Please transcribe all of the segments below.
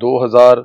2000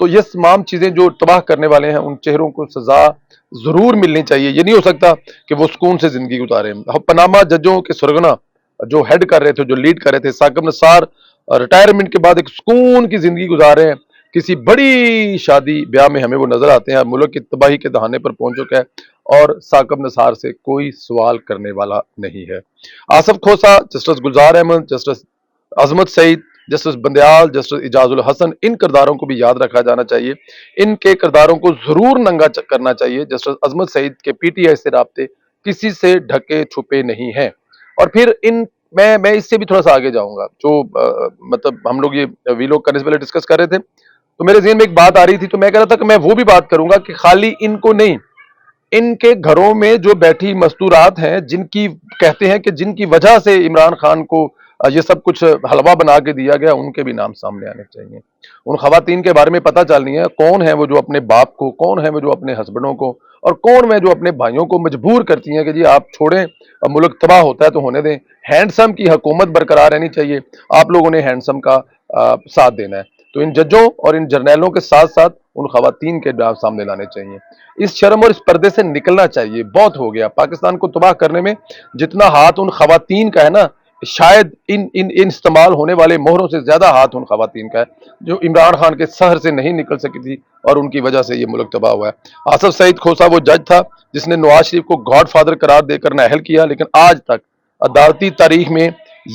تو یہ تمام چیزیں جو تباہ کرنے والے ہیں ان چہروں کو سزا ضرور ملنی چاہیے. یہ نہیں ہو سکتا کہ وہ سکون سے زندگی گزارے. پاناما ججوں کے سرغنا جو ہیڈ کر رہے تھے, جو لیڈ کر رہے تھے, ثاقب نثار ریٹائرمنٹ کے بعد ایک سکون کی زندگی گزار رہے ہیں. کسی بڑی شادی بیاہ میں ہمیں وہ نظر آتے ہیں. ملک کی تباہی کے دہانے پر پہنچ چکا ہے اور ثاقب نثار سے کوئی سوال کرنے والا نہیں ہے. آصف کھوسہ, جسٹس گلزار احمد, جسٹس عظمت سعید, جسٹس بندیال, جسٹس اعجاز الحسن, ان کرداروں کو بھی یاد رکھا جانا چاہیے. ان کے کرداروں کو ضرور ننگا کرنا چاہیے. جسٹس عظمت سعید کے پی ٹی آئی سے رابطے کسی سے ڈھکے چھپے نہیں ہیں. اور پھر میں اس سے بھی تھوڑا سا آگے جاؤں گا. جو مطلب ہم لوگ یہ ویلوگ کرنے سے پہلے ڈسکس کر رہے تھے تو میرے ذہن میں ایک بات آ رہی تھی, تو میں کہہ رہا تھا کہ میں وہ بھی بات کروں گا کہ خالی ان کو نہیں, ان کے گھروں میں جو بیٹھی مستورات ہیں, جن کی کہتے ہیں کہ جن کی وجہ سے عمران خان کو یہ سب کچھ حلوہ بنا کے دیا گیا, ان کے بھی نام سامنے آنے چاہیے. ان خواتین کے بارے میں پتہ چلنی ہے کون ہے وہ جو اپنے باپ کو, کون ہے وہ جو اپنے ہسبینڈوں کو, اور کون ہے جو اپنے بھائیوں کو مجبور کرتی ہیں کہ جی آپ چھوڑیں, ملک تباہ ہوتا ہے تو ہونے دیں. ہینڈسم کی حکومت برقرار رہنی چاہیے, آپ لوگوں نے ہینڈسم کا ساتھ دینا ہے. تو ان ججوں اور ان جرنیلوں کے ساتھ ساتھ ان خواتین کے نام سامنے لانے چاہیے. اس شرم اور اس پردے سے نکلنا چاہیے. بہت ہو گیا. پاکستان کو تباہ کرنے میں جتنا ہاتھ ان خواتین کا ہے نا, شاید ان استعمال ہونے والے مہروں سے زیادہ ہاتھ ان خواتین کا ہے جو عمران خان کے سحر سے نہیں نکل سکی تھی اور ان کی وجہ سے یہ ملک تباہ ہوا ہے. آصف سعید کھوسہ وہ جج تھا جس نے نواز شریف کو گاڈ فادر قرار دے کر نااہل کیا, لیکن آج تک عدالتی تاریخ میں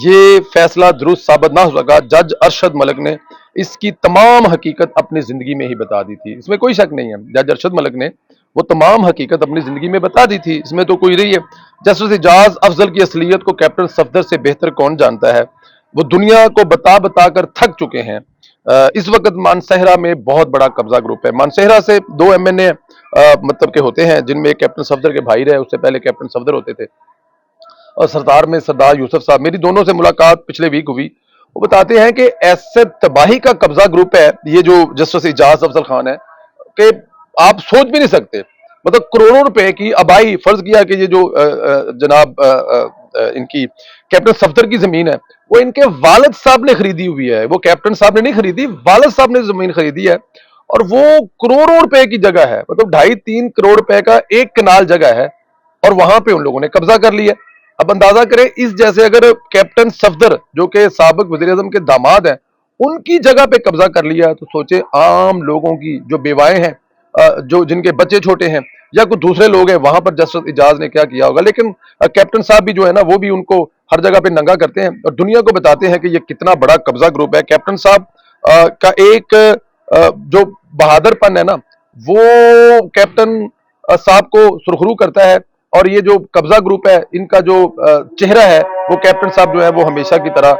یہ فیصلہ درست ثابت نہ ہو سکا. جج ارشد ملک نے اس کی تمام حقیقت اپنی زندگی میں ہی بتا دی تھی, اس میں کوئی شک نہیں ہے. جج ارشد ملک نے وہ تمام حقیقت اپنی زندگی میں بتا دی تھی, اس میں تو کوئی نہیں ہے. جسٹس اعجاز افضل کی اصلیت کو کیپٹن صفدر سے بہتر کون جانتا ہے. وہ دنیا کو بتا بتا کر تھک چکے ہیں. اس وقت مانسہرہ میں بہت بڑا قبضہ گروپ ہے. مانسہرہ سے 2 MNA مطلب کہ ہوتے ہیں, جن میں ایک کیپٹن صفدر کے بھائی رہے, اس سے پہلے کیپٹن صفدر ہوتے تھے, اور سردار میں سردار یوسف صاحب. میری دونوں سے ملاقات پچھلے ویک ہوئی. وہ بتاتے ہیں کہ ایسے تباہی کا قبضہ گروپ ہے یہ جو جسٹس اعجاز افضل خان ہے کہ آپ سوچ بھی نہیں سکتے. مطلب کروڑوں روپے کی آبائی, فرض کیا کہ یہ جو جناب ان کی کیپٹن صفدر کی زمین ہے وہ ان کے والد صاحب نے خریدی ہوئی ہے. وہ کیپٹن صاحب نے نہیں خریدی, والد صاحب نے زمین خریدی ہے, اور وہ کروڑوں روپے کی جگہ ہے. مطلب 2.5-3 کروڑ روپے کا ایک کنال جگہ ہے, اور وہاں پہ ان لوگوں نے قبضہ کر لیا. اب اندازہ کریں, اس جیسے اگر کیپٹن صفدر جو کہ سابق وزیر اعظم کے داماد ہیں ان کی جگہ پہ قبضہ کر لیا, تو سوچے عام لوگوں کی جو بیوائیں ہیں, جو جن کے بچے چھوٹے ہیں, یا کوئی دوسرے لوگ ہیں, وہاں پر جسٹس اعجاز نے کیا کیا ہوگا. لیکن کیپٹن صاحب بھی جو ہے نا وہ بھی ان کو ہر جگہ پہ ننگا کرتے ہیں اور دنیا کو بتاتے ہیں کہ یہ کتنا بڑا قبضہ گروپ ہے. کیپٹن صاحب کا ایک جو بہادر پن ہے نا, وہ کیپٹن صاحب کو سرخرو کرتا ہے, اور یہ جو قبضہ گروپ ہے ان کا جو چہرہ ہے وہ کیپٹن صاحب جو ہے وہ ہمیشہ کی طرح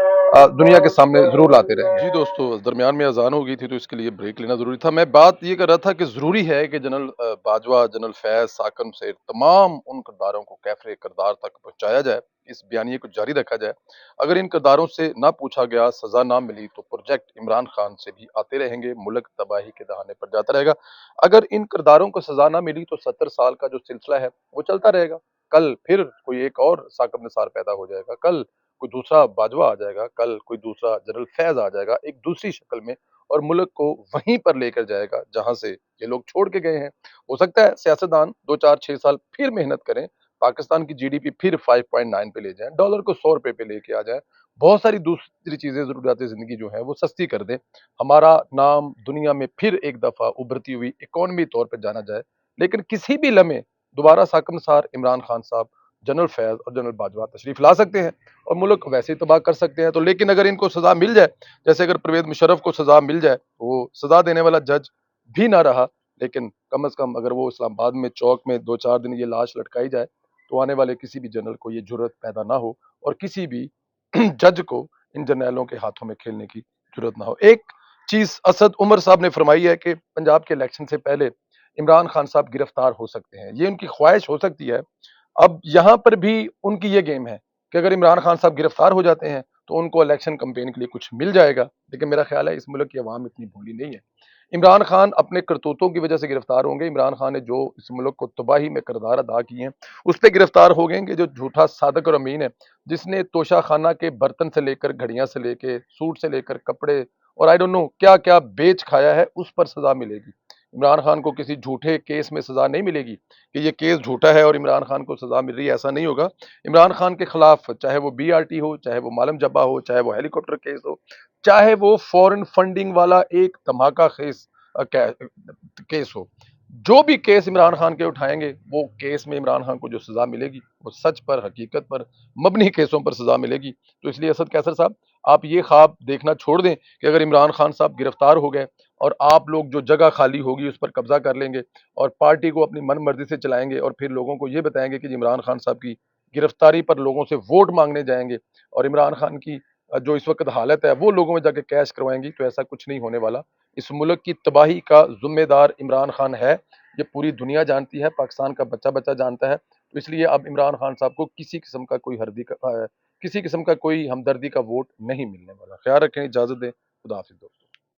دنیا کے سامنے ضرور لاتے رہے. جی دوستو, درمیان میں اذان ہو گئی تھی تو اس کے لیے بریک لینا ضروری تھا. میں بات یہ کر رہا تھا کہ ضروری ہے کہ جنرل باجوہ, جنرل فیض, ثاقب سے تمام ان کرداروں کو کیفر کردار تک پہنچایا جائے, اس بیانیے کو جاری رکھا جائے. اگر ان کرداروں سے نہ پوچھا گیا, سزا نہ ملی, تو پروجیکٹ عمران خان سے بھی آتے رہیں گے, ملک تباہی کے دہانے پر جاتا رہے گا. اگر ان کرداروں کو سزا نہ ملی تو 70 سال کا جو سلسلہ ہے وہ چلتا رہے گا. کل پھر کوئی ایک اور ثاقب نثار پیدا ہو جائے گا, کل کوئی دوسرا باجوہ آ جائے گا, کل کوئی دوسرا جنرل فیض آ جائے گا ایک دوسری شکل میں, اور ملک کو وہیں پر لے کر جائے گا جہاں سے یہ لوگ چھوڑ کے گئے ہیں. ہو سکتا ہے سیاستدان 2-4-6 سال پھر محنت کریں, پاکستان کی جی ڈی پی پھر 5.9 پہ لے جائیں, ڈالر کو 100 روپے پہ لے کے آ جائیں, بہت ساری دوسری چیزیں, ضروریات زندگی جو ہیں وہ سستی کر دیں, ہمارا نام دنیا میں پھر ایک دفعہ ابھرتی ہوئی اکانومی طور پہ جانا جائے. لیکن کسی بھی لمحے دوبارہ ثاقب نثار, عمران خان صاحب, جنرل فیض اور جنرل باجوہ تشریف لا سکتے ہیں اور ملک ویسے ہی تباہ کر سکتے ہیں. تو لیکن اگر ان کو سزا مل جائے, جیسے اگر پرویز مشرف کو سزا مل جائے, وہ سزا دینے والا جج بھی نہ رہا, لیکن کم از کم اگر وہ اسلام آباد میں چوک میں 2-4 دن یہ لاش لٹکائی جائے تو آنے والے کسی بھی جنرل کو یہ جرت پیدا نہ ہو, اور کسی بھی جج کو ان جرنیلوں کے ہاتھوں میں کھیلنے کی ضرورت نہ ہو. ایک چیز اسد عمر صاحب نے فرمائی ہے کہ پنجاب کے الیکشن سے پہلے عمران خان صاحب گرفتار ہو سکتے ہیں, یہ ان کی خواہش ہو سکتی ہے. اب یہاں پر بھی ان کی یہ گیم ہے کہ اگر عمران خان صاحب گرفتار ہو جاتے ہیں تو ان کو الیکشن کمپین کے لیے کچھ مل جائے گا, لیکن میرا خیال ہے اس ملک کی عوام اتنی بھولی نہیں ہے. عمران خان اپنے کرتوتوں کی وجہ سے گرفتار ہوں گے. عمران خان نے جو اس ملک کو تباہی میں کردار ادا کیے ہیں اس پہ گرفتار ہو گئے کہ جو جھوٹا صادق اور امین ہے, جس نے توشہ خانہ کے برتن سے لے کر, گھڑیاں سے لے کے, سوٹ سے لے کر, کپڑے اور آئی ڈونٹ نو کیا کیا بیچ کھایا ہے، اس پر سزا ملے گی۔ عمران خان کو کسی جھوٹے کیس میں سزا نہیں ملے گی کہ یہ کیس جھوٹا ہے اور عمران خان کو سزا مل رہی ہے، ایسا نہیں ہوگا۔ عمران خان کے خلاف چاہے وہ بی آر ٹی ہو، چاہے وہ مالم جبا ہو، چاہے وہ ہیلی کاپٹر کیس ہو، چاہے وہ فورن فنڈنگ والا ایک دھماکہ خیز کیس ہو، جو بھی کیس عمران خان کے اٹھائیں گے، وہ کیس میں عمران خان کو جو سزا ملے گی وہ سچ پر، حقیقت پر مبنی کیسوں پر سزا ملے گی۔ تو اس لیے اسد کیسر صاحب، آپ یہ خواب دیکھنا چھوڑ دیں کہ اگر عمران خان صاحب گرفتار ہو گئے اور آپ لوگ جو جگہ خالی ہوگی اس پر قبضہ کر لیں گے اور پارٹی کو اپنی من مرضی سے چلائیں گے، اور پھر لوگوں کو یہ بتائیں گے کہ عمران خان صاحب کی گرفتاری پر لوگوں سے ووٹ مانگنے جائیں گے، اور عمران خان کی جو اس وقت حالت ہے وہ لوگوں میں جا کے کیش کروائیں گی، تو ایسا کچھ نہیں ہونے والا۔ اس ملک کی تباہی کا ذمہ دار عمران خان ہے، یہ پوری دنیا جانتی ہے، پاکستان کا بچہ بچہ جانتا ہے۔ تو اس لیے اب عمران خان صاحب کو کسی قسم کا کوئی کسی قسم کا کوئی ہمدردی کا ووٹ نہیں ملنے والا۔ خیال رکھیں، اجازت دیں، خدا حافظ دوستو۔